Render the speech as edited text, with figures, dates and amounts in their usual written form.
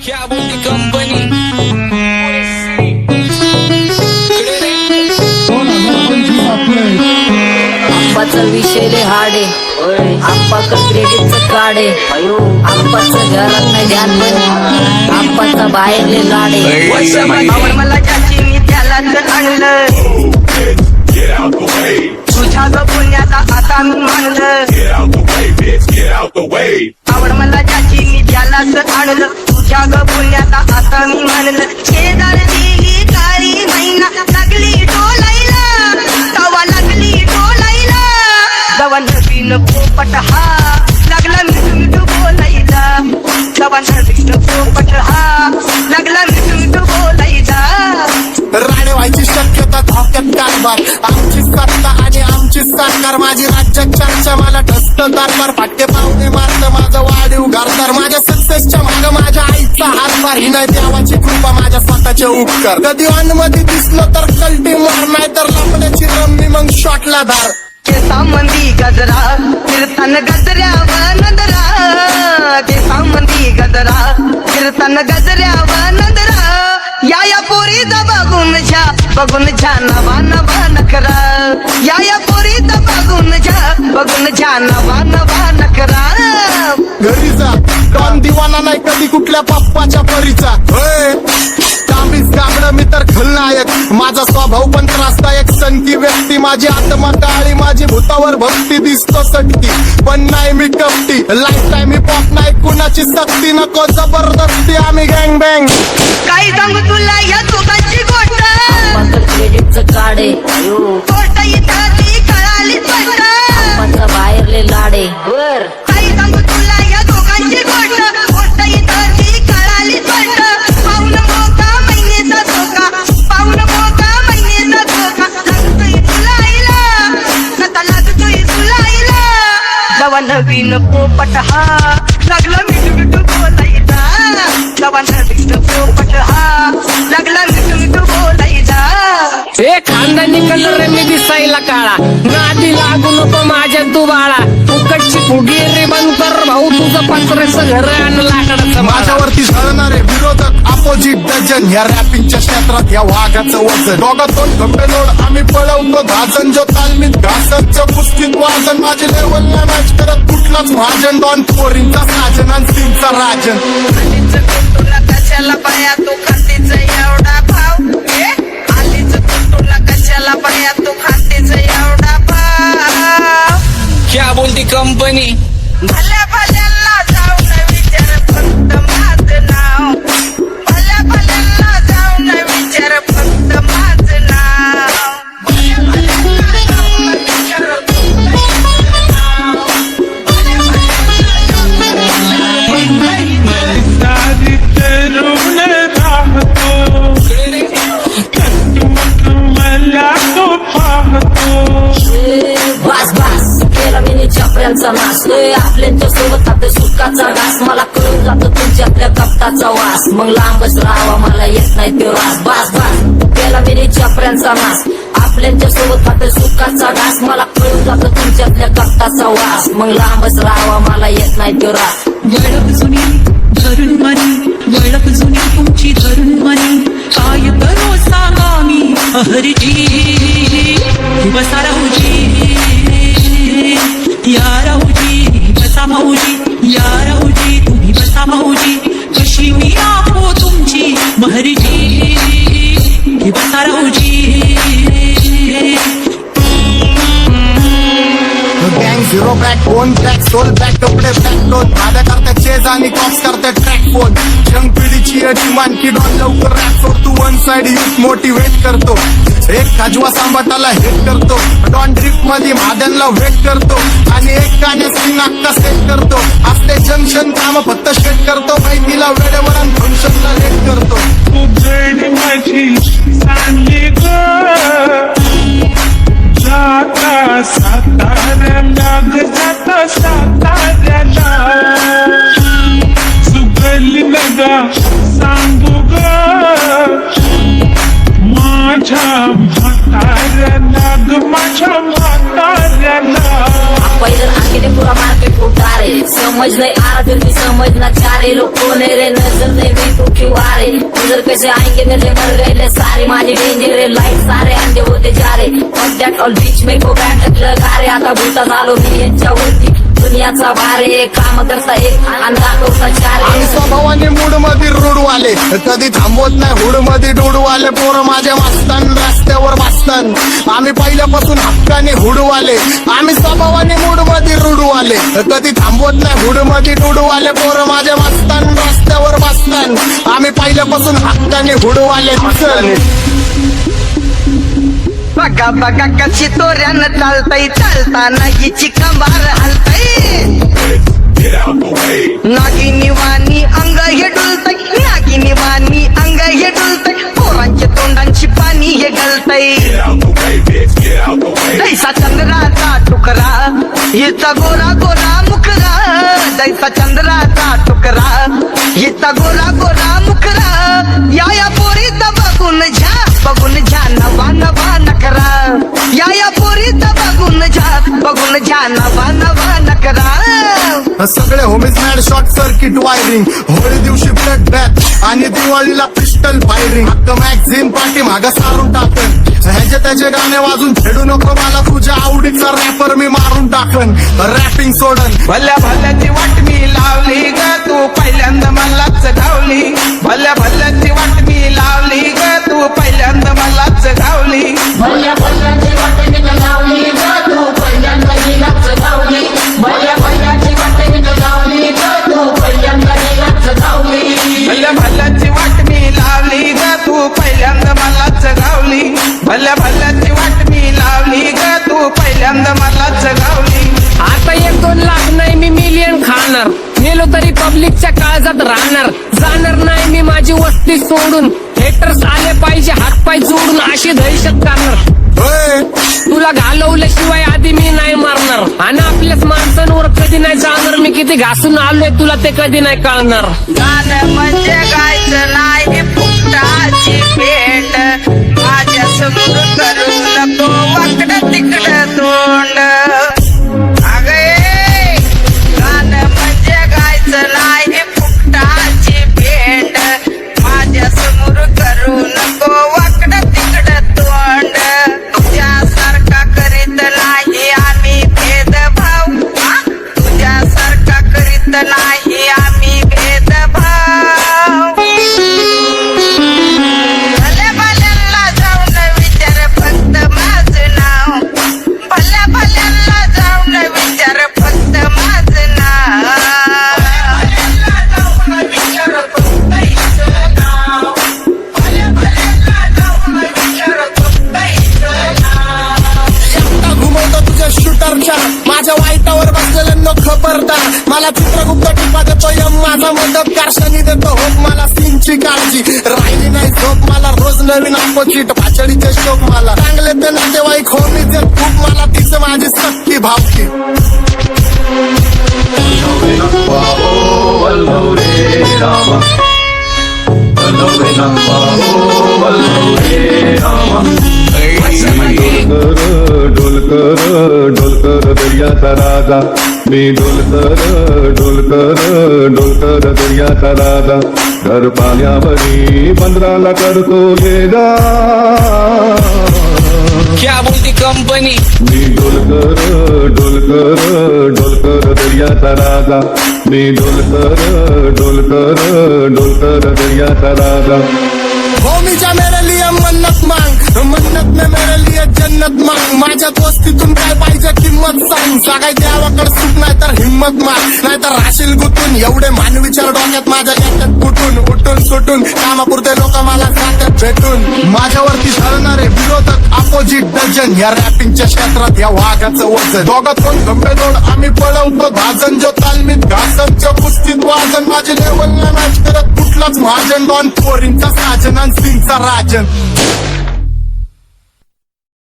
क्या बोलती कंपनी आंबाचं विषय हाडे आंबाचं क्रेडिटचं काढे आंबाचं घरात नाही ध्यान पण आंबाचा बाहेरले लाडे मला ज्याची मी त्यालाच आणलं तुझ्या ग पुण्याचा आता मी मानलं आवड मला ज्याची मी त्यालाच आणलं तुझ्या ग पुण्याचा आता मी मानलं शेजार दिली काळी महिना लागली डोलायला तवा लागली डोलायला जवा नवीन पोपट हा लागला मिठू मिठू बोलायला जवा नवीन पोपट हा लागला मिठू मिठू बोलायला राणे व्हायची शक्यता धोक्यात कारभार आमची सत्ता आणि आमची सरकार माझी राज्यात चर्चा मला ठसत कारभार फाटे पावणे मारत माझं वाढीव घरदार माझ्या सक्सेसच्या माग माझ्या आईचा हातभार ही नाही देवाची कृपा माझ्या स्वतःचे उपकार कधी मध्ये दिसलं तर कल्टी मार नाही तर लपण्याची रम्मी मग शॉटला धार केसामंदी गजरा कीर्तन गजऱ्यावर नदरा केसामंदी गजरा कीर्तन गजऱ्यावर नदरा या पोरीचा बघून झा नवा नवा नखरा या पोरीचा बघून झा नवा नवा नखरा घरी जा डॉन दिवाना नाही कधी कुठल्या पप्पाच्या परीचा कामीच गाबड मी तर खलनायक माझा स्वभाव पण त्रासदायक सनकी व्यक्ती माझी आत्मा काळी माझी भूतावर भक्ती दिसतो सटकी पण नाही मी कपटी लाईफ टाइम ही पॉप नाही कुणाची सक्ती नको जबरदस्ती आम्ही गँग बँग काही सांगू तुला या दोघांची गोष्ट आंबाचं क्रेडिटचं काढे गोष्ट इथं ती कळाली स्पष्ट आंबाचा बाहेरले लाडे काही सांगू तुला या दोघांची गोष्ट इथं ती कळाली स्पष्ट पाऊन मोका महिन्याचा धोका पाऊन मोका महिन्याचा धोका लागतोय तुला आईला नका लागतोय तुला आईला जवा नवीन पोपट हा लागला मिठू मिठू बोलायचा जवा नवीन पोपट हा लागला मिठू मिठू बोलायचा हे खानदानी कलर मी दिसायला काळा नादी लागू नको माझ्या तू बाळा फुकटची फुगी रे बंद कर भाऊ तुझं पत्र्याचं घर आणि लाकडाचं माझ्यावरती झळणारे विरोधक अपोजिट डझन या रॅपिंगच्या क्षेत्रात या वाघाचं वजन दोघातून गंभीर लोड आम्ही पळवतो धाजन जो तालमीत घासतचं पुस्तीत वाजन माझी लेवल नाही मॅच करत कुठलाच महाजन डॉन पोरींचा साजन आणि सिंगचा राजन तुला कशाला पाया तू खातीचा एवढा भाव आलीच तुला कशाला पाया तू खातीचा एवढा भाव क्या बोलती कंपनी भल्या भल्यांना जाऊ न विचार फक्त माझं नाव भल्या भल्यांना जाऊ न विचार फक्त माझं नाव भल्या भल्यांना जाऊ न विचार फक्त माझं नाव भल्या भल्यांना जाऊ न विचार सारी तरुण राहतो मला तो पाहतो बस बस केला मी चपऱ्यांचा नाश आपल्यांच्या सोबत आपल्या सुखाचा घास मला कळून जातो तुमच्यातल्या कपटाचा वास मग लांबच राहावा मला येत नाही तो रास बस बस केला मी चपऱ्यांचा नाश आपल्यांच्या सोबत आपल्या सुखाचा घास मला कळून जातो तुमच्यातल्या कपटाचा वास मग लांबच राहावा मला येत नाही तो रास वळख जुनी धरून मनी वळख जुनी तुमची धरून मनी काय करो सांगा मी हरजी बसा राहूजी या राहूजी बसा भाऊजी या राहूजी तुम्ही बसा भाऊजी कशी मी राहो तुमची महरजी बसा राहूजी गँग zero back phone track soul back कपडे बॅक दोन भाड्या करता चेज आणि कॉप्स करता ट्रॅक फोन यंग पिढीची डिमांड की डॉन लवकर रॅप सोड तू वन साइड यूथ मोटिवेट करतो एक खाजवा सांबाटाला हेट करतो डॉन ड्रिफ्ट मध्ये महादनला वेट करतो आणि एक गाण्याची नाक्का सेट करतो असले जंक्शन काम फक्त शेट करतो माहितीला वेळेवर आणि फंक्शनला लेट करतो उजड माझी चांगली ग जाता साताऱ्याला जाता साताऱ्याला सुगली नगा सांगू ग माझ्या म्हाताऱ्याला ग माझ्या म्हाताऱ्याला पैदल आके ते पूरा मार्केट उतारे समझ नहीं आ रहा फिर भी समझना चाह रहे लोग कौन है रे नजर नहीं भी तो क्यों आ रहे उधर कैसे आएंगे मेरे मर गए ले सारे माझे डेंजर रे लाईट सारे अंधे होते जा रहे और दॅट ऑल बीच में को बॅटक लगा रे आता भूता झालो मी यांच्यावरती दुनियाचा भारे काम करता एक आणि दाखवता चार आम्ही स्वभावाने मूड मध्ये रूडवाले कधी थांबवत नाही हुड मध्ये डोडवाले पोरं माझ्या वाचतान रस्त्यावर वाचतान आम्ही पहिल्यापासून हक्काने हुडवाले आम्ही स्वभावाने मूड मध्ये रूडवाले कधी थांबवत नाही हुड मध्ये डोडवाले पोरं माझ्या वाचतान रस्त्यावर वाचतान आम्ही पहिल्यापासून हक्काने हुडवाले बघा बघा कशी तोऱ्यानं चालतय चालताना हिची कंबार हलतय नागिनी वाणी अंग हे डुलतय नागिनी वाणी अंग हे डुलतय पोरांच्या तोंडांची पाणी हे गलतय जैसा चंद्राचा तुकडा हिचा गोरा गोरा मुखरा जैसा चंद्राचा तुकडा हिचा गोरा गोरा मुखरा या पोरीचा बघून झा नवा नवा नकरा या पोरीचा बघून झा नवा नवा नकरा सगळे homies mad short circuit wiring Holi दिवशी ब्लड बॅथ आणि दिवाळीला पिस्टल फायरिंग हक्क मॅगझिन पाठी मागा सारून टाकन ह्याचे त्याचे गाणे वाजून खेळू नको मला तुझ्या आवडीचा रॅपर मी मारून टाकन रॅपिंग सोडन भल्या भल्याची वाट मी लावली ग तू पहिल्यांदा मलाच गावली भल्या भल्याची वाट मी लावली ग तू पहिल्यांदा मलाच गावली भल्या भल्याची वाट मी लावली ग तू पहिल्यांदा हिलाच गावली भल्या भल्याची वाट मी लावली ग तू पहिल्यांदा हिलाच गावली भल्या भल्याची वाट मी लावली ग तू पहिल्यांदा मलाच गावली भल्या भल्याची वाट मी लावली ग तू पहिल्यांदा मलाच गावली आता 1-2 लाख नाही मी मिलियन खाणार गेलो तरी पब्लिकच्या काळजात राहणार जाणार नाही मी माझी वस्ती सोडून हेटर्स आले पाहिजे हातपाय जोडून अशी दहशत करणार तुला घालवल्याशिवाय आधी मी नाही मारणार आणि आपल्याच माणसांवर कधी नाही जाणार मी किती घासून आलोय तुला ते कधी नाही कळणार गाणं म्हणजे गायचं नाही फुकटाची भेट माझ्या समोर करू नको वाकडं तिकडं तोंड अगे गाणं म्हणजे गायचं नाही फुकटाची भेट माझ्या समोर करू नको वाकडं तिकडं तोंड तुझ्यासारखा करीत नाही आम्ही भेदभाव तुझ्यासारखा करीत नाही आम्ही भेदभाव भल्या भल्यांना जाऊन विचार फक्त माझं नाव भल्या भल्यांना जाऊन विचार फक्त माझं नाव घुमवतो तुझ्या शूटरच्या माझ्या वाईटावर बसलेल्यांना खबरदार मला चित्रगुप्त टिपा देतो यम माझा मदतगार शनी देतो होप मला सीनची काळजी राहिली नाही झोप मला रोज नवीन अपोजिट पाचडीचे शोक मला चांगले ते नातेवाईक होमीचे खूप मला तिचं माझी सक्की भावकी डोलकर दर्याचा राजा मी डोलकर दर्याचा राजा घर पाण्यावरी बंदराला करतो गेला क्या बोलती कंपनी मी डोलकर दर्याचा राजा मी डोलकर दर्याचा राजा होमीच्या मेरे लिए मन्नत मांग मन्नत में मेरे लिए जन्नत मांग माझ्या दोस्तीतून काय पाहिजे किंमत सांग सगळ्या देवाकडे सुख नाही तर हिम्मत माग नाही तर राशील गुतून एवढे मानविचार डोक्यात माझ्या याच्यात कुठून उठून सुटून कामापुरते लोक मला जातात भेटून माझ्यावरती ठरणारे विरोधक अपोजिट डझन या रॅपिंगच्या क्षेत्रात या वाघाचं वजन दोघात कोण गंभेदोड आम्ही पळवतो भाजन जो तालमीत घासनच्या कुस्तीत वाजन माझे लेवल नाही मॅच करत कुठलाच महाजन डॉन पोरींचा साजन आणि सिंगचा राजन